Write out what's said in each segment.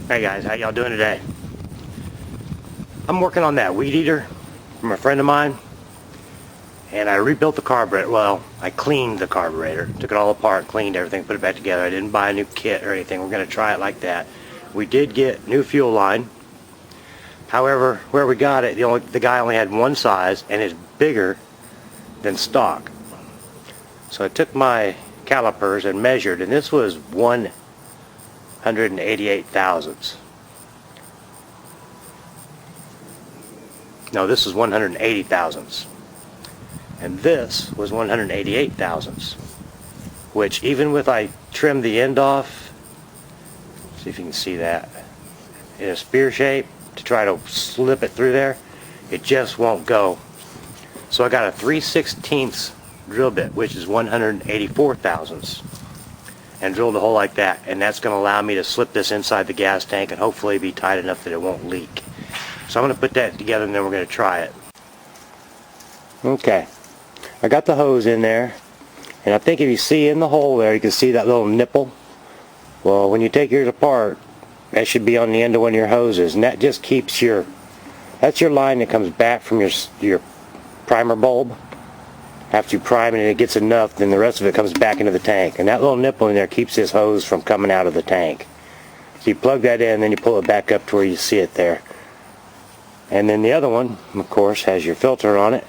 Hey guys, how y'all doing today? I'm working on that weed eater from a friend of mine, and I rebuilt the carburetor. Well, I cleaned the carburetor, took it all apart, cleaned everything, put it back together. I didn't buy a new kit or anything. We're going to try it like that. We did get new fuel line. However, where we got it, the guy only had one size and it's bigger than stock. So I took my calipers and measured, and this was 188 thousandths. No, this was 180 thousandths. And this was 188 thousandths. Which, even with I trimmed the end off, see if you can see that, in a spear shape to try to slip it through there, it just won't go. So I got a 3/16 drill bit, which is 184 thousandths, and drilled a hole like that, and that's going to allow me to slip this inside the gas tank and hopefully be tight enough that it won't leak. So I'm going to put that together and then we're going to try it. Okay, I got the hose in there, and I think if you see in the hole there, you can see that little nipple. Well, when you take yours apart, that should be on the end of one of your hoses, and that just keeps that's your line that comes back from your primer bulb. After you prime it and it gets enough, then the rest of it comes back into the tank, and that little nipple in there keeps this hose from coming out of the tank. So you plug that in, then you pull it back up to where you see it there. And then the other one, of course, has your filter on it,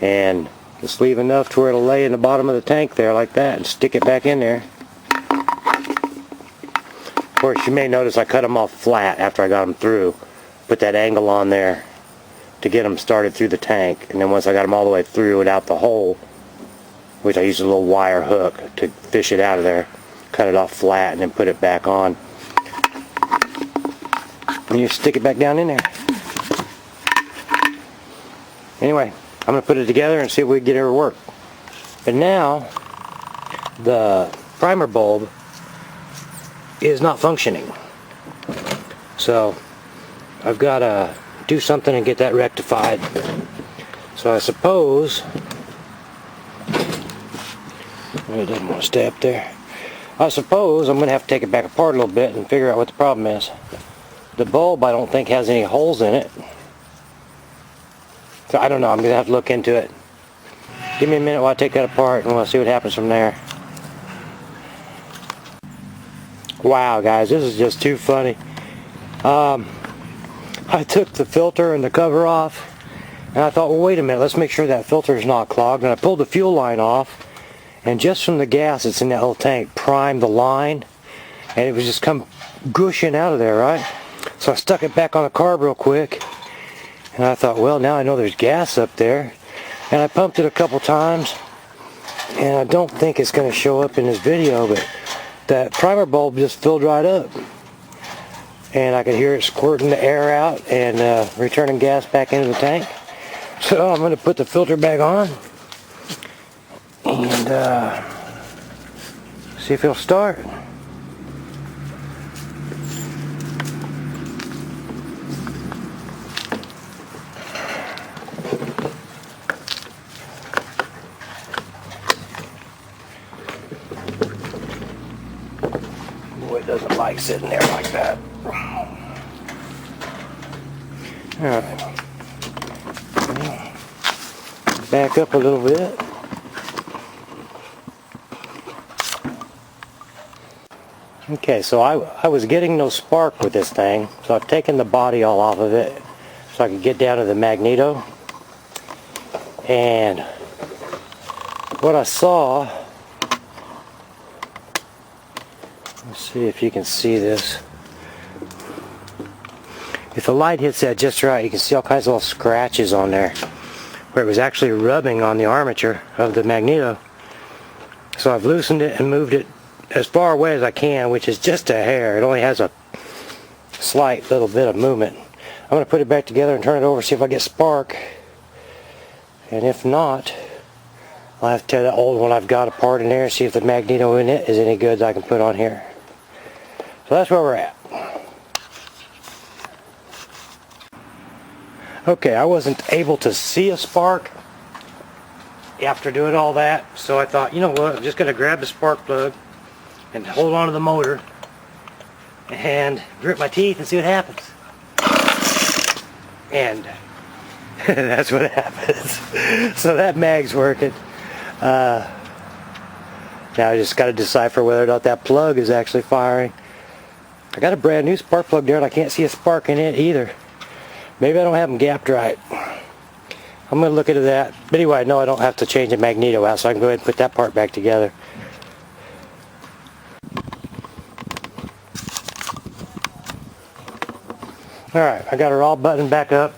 and just leave enough to where it'll lay in the bottom of the tank there like that, and stick it back in there. Of course, you may notice I cut them off flat after I got them through. Put that angle on there to get them started through the tank, and then once I got them all the way through and out the hole, which I used a little wire hook to fish it out of there, cut it off flat and then put it back on, and you stick it back down in there. Anyway, I'm going to put it together and see if we can get it to work. But now the primer bulb is not functioning, so I've got to do something and get that rectified. So I suppose it doesn't want to stay up there. I suppose I'm going to have to take it back apart a little bit and figure out what the problem is. The bulb I don't think has any holes in it, so I don't know. I'm going to have to look into it. Give me a minute while I take that apart and we'll see what happens from there. Wow guys, this is just too funny. I took the filter and the cover off, and I thought, well, wait a minute, let's make sure that filter is not clogged. And I pulled the fuel line off, and just from the gas that's in that little tank, primed the line, and it was just come gushing out of there, right? So I stuck it back on the carb real quick, and I thought, well, now I know there's gas up there. And I pumped it a couple times, and I don't think it's going to show up in this video, but that primer bulb just filled right up. And I could hear it squirting the air out and returning gas back into the tank. So I'm going to put the filter back on and see if it'll start. Boy, it doesn't like sitting there like that. Alright, back up a little bit. Okay, so I was getting no spark with this thing, so I've taken the body all off of it so I can get down to the Magneto. And what I saw, let's see if you can see this. If the light hits that just right, you can see all kinds of little scratches on there where it was actually rubbing on the armature of the Magneto. So I've loosened it and moved it as far away as I can, which is just a hair. It only has a slight little bit of movement. I'm going to put it back together and turn it over, see if I get spark. And if not, I'll have to tear that old one I've got apart in there and see if the Magneto in it is any good that I can put on here. So that's where we're at. Okay, I wasn't able to see a spark after doing all that, so I thought, you know what, I'm just going to grab the spark plug and hold on to the motor and grit my teeth and see what happens. And that's what happens. So that mag's working. Now I just got to decipher whether or not that plug is actually firing. I got a brand new spark plug there and I can't see a spark in it either. Maybe I don't have them gapped right. I'm going to look into that. But anyway, I know I don't have to change the Magneto out, so I can go ahead and put that part back together. Alright, I got her all buttoned back up.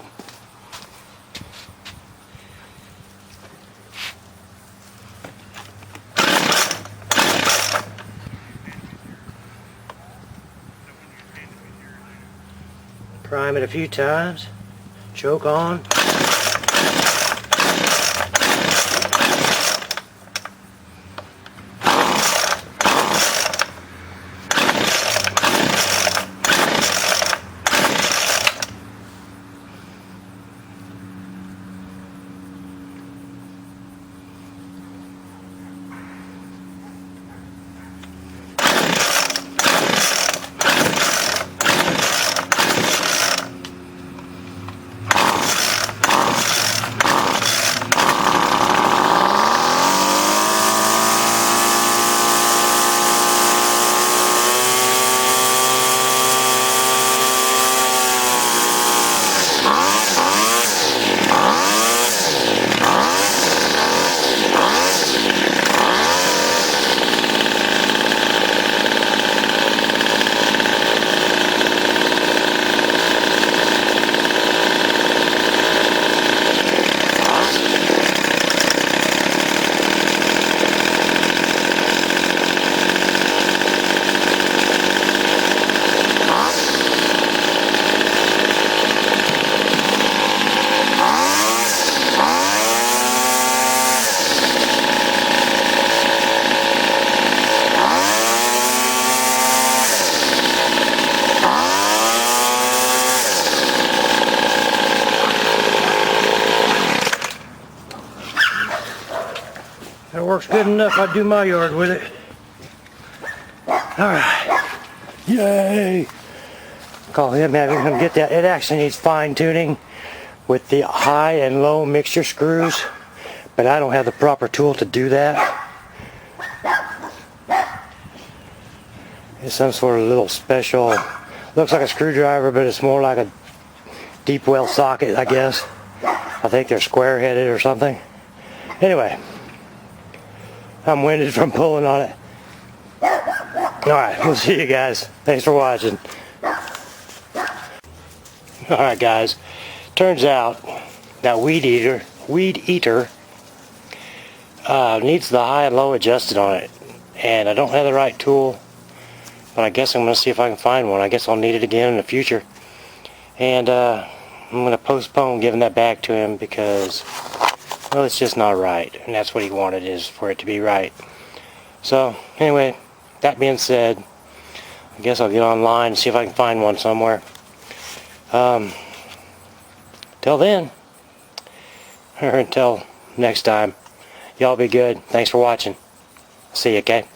Prime it a few times. Choke on. That works good enough. I do my yard with it. Alright. Yay! Call him, having him get that. It actually needs fine tuning with the high and low mixture screws, but I don't have the proper tool to do that. It's some sort of little special, looks like a screwdriver, but it's more like a deep well socket, I guess. I think they're square headed or something. Anyway, I'm winded from pulling on it. Alright, we'll see you guys. Thanks for watching. Alright guys, turns out that weed eater needs the high and low adjusted on it. And I don't have the right tool, but I guess I'm going to see if I can find one. I guess I'll need it again in the future. And I'm going to postpone giving that back to him because, well, it's just not right. And that's what he wanted, is for it to be right. So, anyway, that being said, I guess I'll get online and see if I can find one somewhere. Till then, or until next time, y'all be good. Thanks for watching. See you, okay?